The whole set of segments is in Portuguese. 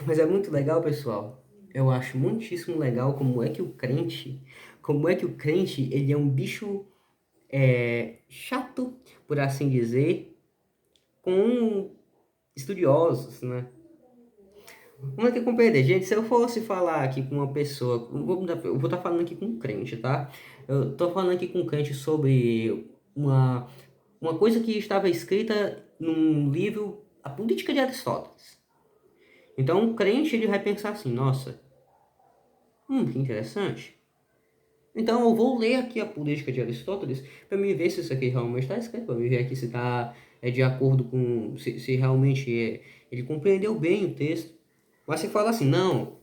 Mas é muito legal, pessoal. Eu acho muitíssimo legal como é que o crente, ele é um bicho chato, por assim dizer, com estudiosos, né? Vamos ter que compreender, gente, se eu fosse falar aqui com uma pessoa, eu vou estar falando aqui com um crente, tá? Eu tô falando aqui com um crente sobre uma coisa que estava escrita num livro, A Política de Aristóteles. Então, um crente, ele vai pensar assim, nossa, que interessante. Então, eu vou ler aqui a Política de Aristóteles para me ver se isso aqui realmente está escrito, para me ver aqui se está de acordo com, se realmente ele compreendeu bem o texto. Mas se fala assim, não,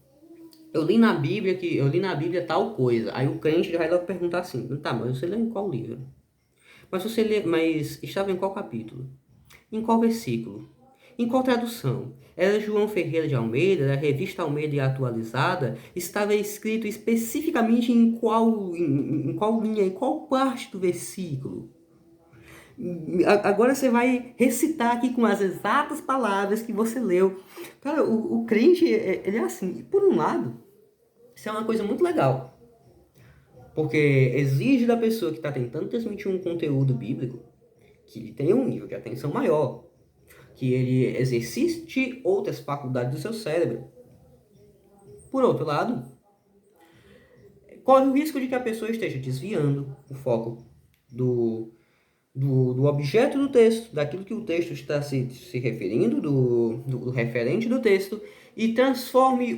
eu li na Bíblia tal coisa. Aí o crente ele vai logo perguntar assim, tá, mas você leu em qual livro? Mas estava em qual capítulo? Em qual versículo? Em qual tradução? Era João Ferreira de Almeida, da revista Almeida e Atualizada, estava escrito especificamente em qual linha, em qual parte do versículo. Agora você vai recitar aqui com as exatas palavras que você leu. Cara, o crente, ele é assim. Por um lado, isso é uma coisa muito legal. Porque exige da pessoa que está tentando transmitir um conteúdo bíblico que ele tenha um nível de atenção maior, que ele exercite outras faculdades do seu cérebro. Por outro lado, corre o risco de que a pessoa esteja desviando o foco do, do objeto do texto, daquilo que o texto está se referindo, do referente do texto, e transforme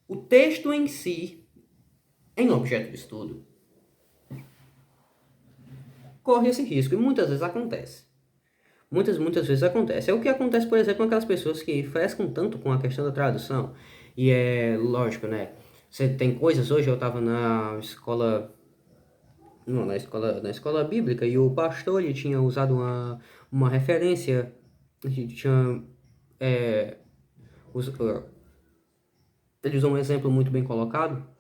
o texto em si em objeto de estudo. Corre esse risco, e muitas vezes acontece. Muitas vezes acontece. É o que acontece, por exemplo, com aquelas pessoas que frescam tanto com a questão da tradução. E é lógico, né? Você tem coisas, hoje eu estava na escola, não, na escola bíblica, e o pastor ele tinha usado uma referência, tinha, é, ele usou um exemplo muito bem colocado.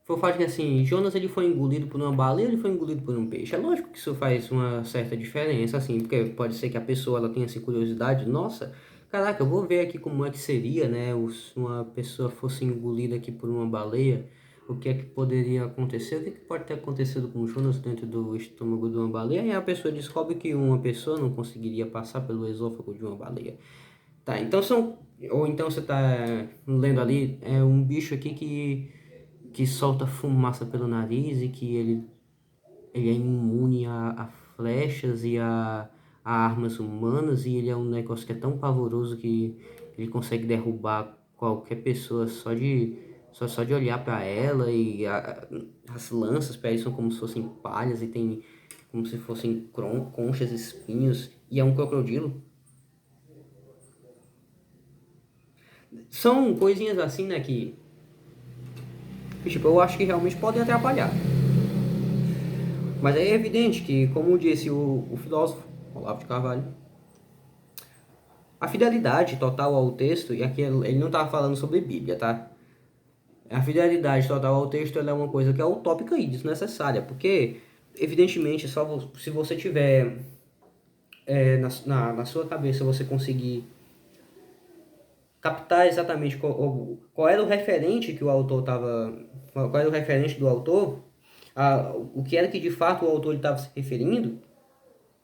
Foi o fato de que, assim, Jonas ele foi engolido por uma baleia, ele foi engolido por um peixe. É lógico que isso faz uma certa diferença, assim, porque pode ser que a pessoa ela tenha essa curiosidade, nossa, caraca, eu vou ver aqui como é que seria, né, se uma pessoa fosse engolida aqui por uma baleia, o que é que poderia acontecer, o que, é que pode ter acontecido com Jonas dentro do estômago de uma baleia, e a pessoa descobre que uma pessoa não conseguiria passar pelo esôfago de uma baleia. Tá, então ou então você tá lendo ali, é um bicho aqui que solta fumaça pelo nariz e que ele é imune a flechas e a armas humanas, e ele é um negócio que é tão pavoroso que ele consegue derrubar qualquer pessoa só de olhar para ela, e as lanças para ele são como se fossem palhas e tem como se fossem conchas, espinhos, e é um crocodilo. São coisinhas assim, né, que tipo, eu acho que realmente podem atrapalhar. Mas é evidente que, como disse o filósofo Olavo de Carvalho, a fidelidade total ao texto, e aqui ele não estava falando sobre Bíblia, tá? A fidelidade total ao texto ela é uma coisa que é utópica e desnecessária, porque, evidentemente, se você tiver na sua cabeça você conseguir captar exatamente qual era o referente que o autor estava. Qual era o referente do autor, o que era que de fato o autor estava se referindo.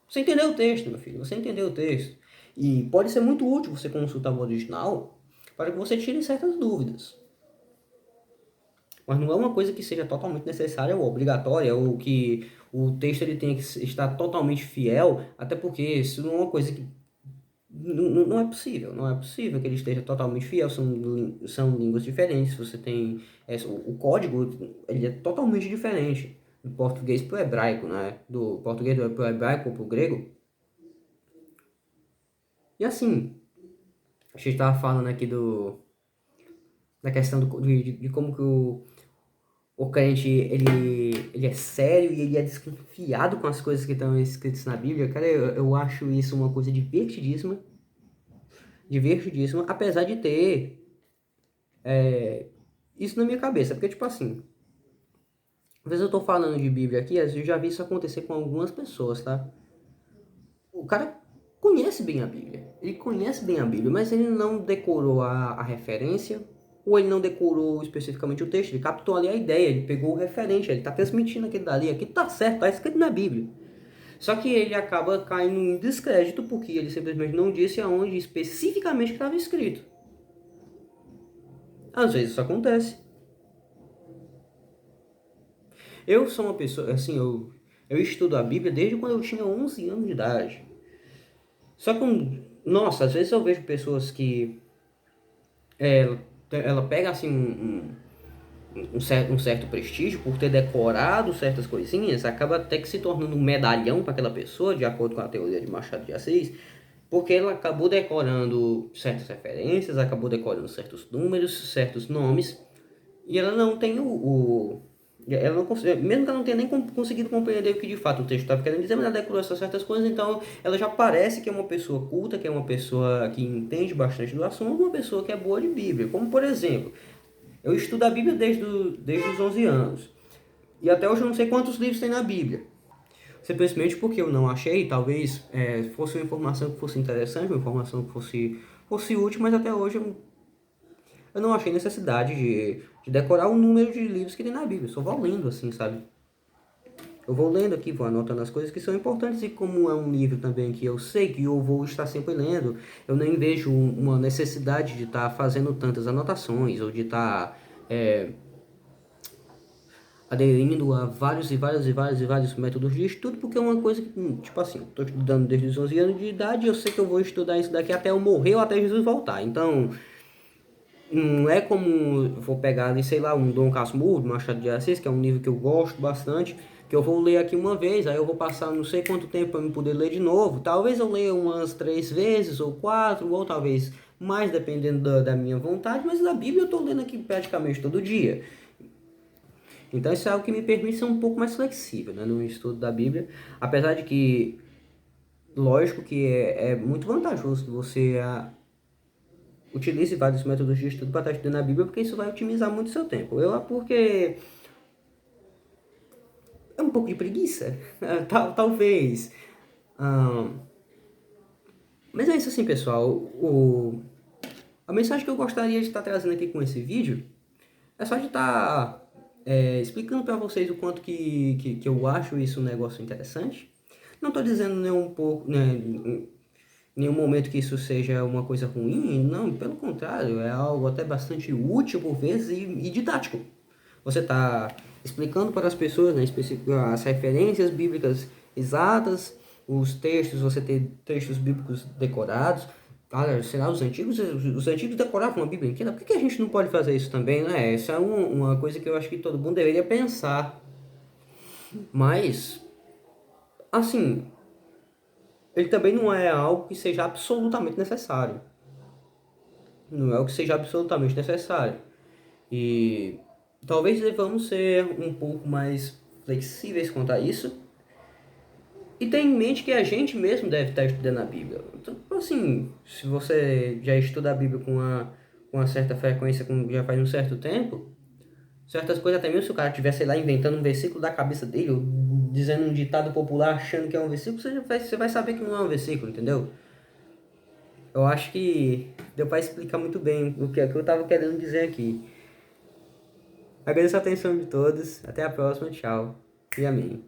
Você entendeu o texto, meu filho, você entendeu o texto. E pode ser muito útil você consultar o original para que você tire certas dúvidas. Mas não é uma coisa que seja totalmente necessária ou obrigatória, ou que o texto ele tenha que estar totalmente fiel, até porque isso não é uma coisa que não é possível, não é possível que ele esteja totalmente fiel, são línguas diferentes, você tem, o código, ele é totalmente diferente do português para o hebraico, né? Do português para o hebraico ou para o grego. E assim, a gente estava falando aqui da questão de como que o crente ele é sério e ele é desconfiado com as coisas que estão escritas na Bíblia. Cara, eu acho isso uma coisa divertidíssima, divertidíssima, apesar de ter isso na minha cabeça. Porque, tipo assim, às vezes eu tô falando de Bíblia aqui, às vezes eu já vi isso acontecer com algumas pessoas, tá? O cara conhece bem a Bíblia. Ele conhece bem a Bíblia, mas ele não decorou a referência, ou ele não decorou especificamente o texto, ele captou ali a ideia, ele pegou o referente, ele está transmitindo aquele dali, aqui tá certo, tá escrito na Bíblia. Só que ele acaba caindo em descrédito porque ele simplesmente não disse aonde especificamente estava escrito. Às vezes isso acontece. Eu sou uma pessoa, assim, eu estudo a Bíblia desde quando eu tinha 11 anos de idade. Só que, nossa, às vezes eu vejo pessoas que ela pega assim um certo prestígio por ter decorado certas coisinhas, acaba até que se tornando um medalhão para aquela pessoa, de acordo com a teoria de Machado de Assis, porque ela acabou decorando certas referências, acabou decorando certos números, certos nomes, e ela não tem ela não, mesmo que ela não tenha nem conseguido compreender o que de fato o texto estava querendo dizer, mas ela decorou essas certas coisas, então ela já parece que é uma pessoa culta, que é uma pessoa que entende bastante do assunto, uma pessoa que é boa de Bíblia. Como, por exemplo, eu estudo a Bíblia desde os 11 anos, e até hoje eu não sei quantos livros tem na Bíblia. Simplesmente porque eu não achei, talvez fosse uma informação que fosse interessante, uma informação que fosse útil, mas até hoje eu não achei necessidade de decorar o número de livros que tem na Bíblia. Eu só vou lendo assim, sabe? Eu vou lendo aqui, vou anotando as coisas que são importantes e como é um livro também que eu sei que eu vou estar sempre lendo, eu nem vejo uma necessidade de estar fazendo tantas anotações ou de estar aderindo a vários métodos de estudo, porque é uma coisa que, tipo assim, eu estou estudando desde os 11 anos de idade e eu sei que eu vou estudar isso daqui até eu morrer ou até Jesus voltar. Então, não é como eu vou pegar ali, sei lá, um Dom Casmurro, Machado de Assis, que é um livro que eu gosto bastante, que eu vou ler aqui uma vez, aí eu vou passar não sei quanto tempo para me poder ler de novo. Talvez eu leia umas 3 vezes ou 4, ou talvez mais, dependendo da minha vontade, mas a Bíblia eu estou lendo aqui praticamente todo dia. Então isso é algo que me permite ser um pouco mais flexível, né, no estudo da Bíblia, apesar de que, lógico que é muito vantajoso que você utilize vários métodos de estudo para estar estudando a Bíblia, porque isso vai otimizar muito o seu tempo. Porque é um pouco de preguiça, talvez. Mas é isso assim, pessoal. A mensagem que eu gostaria de estar trazendo aqui com esse vídeo é só de estar explicando para vocês o quanto que eu acho isso um negócio interessante. Não estou dizendo em nenhum momento que isso seja uma coisa ruim, não, pelo contrário, é algo até bastante útil por vezes e didático. Você está explicando para as pessoas, né, as referências bíblicas exatas, os textos, você tem textos bíblicos decorados. Cara, sei lá, os antigos decoravam a Bíblia inteira. Por que a gente não pode fazer isso também, né? Essa é uma coisa que eu acho que todo mundo deveria pensar. Mas, assim, ele também não é algo que seja absolutamente necessário. Não é o que seja absolutamente necessário. E talvez devamos ser um pouco mais flexíveis quanto a isso. E tenha em mente que a gente mesmo deve estar estudando a Bíblia. Então, assim, se você já estuda a Bíblia com uma certa frequência, já faz um certo tempo, certas coisas, até mesmo se o cara estiver, sei lá, inventando um versículo da cabeça dele, ou dizendo um ditado popular achando que é um versículo, você vai saber que não é um versículo, entendeu? Eu acho que deu para explicar muito bem o que eu estava querendo dizer aqui. Agradeço a atenção de todos. Até a próxima. Tchau. E amém.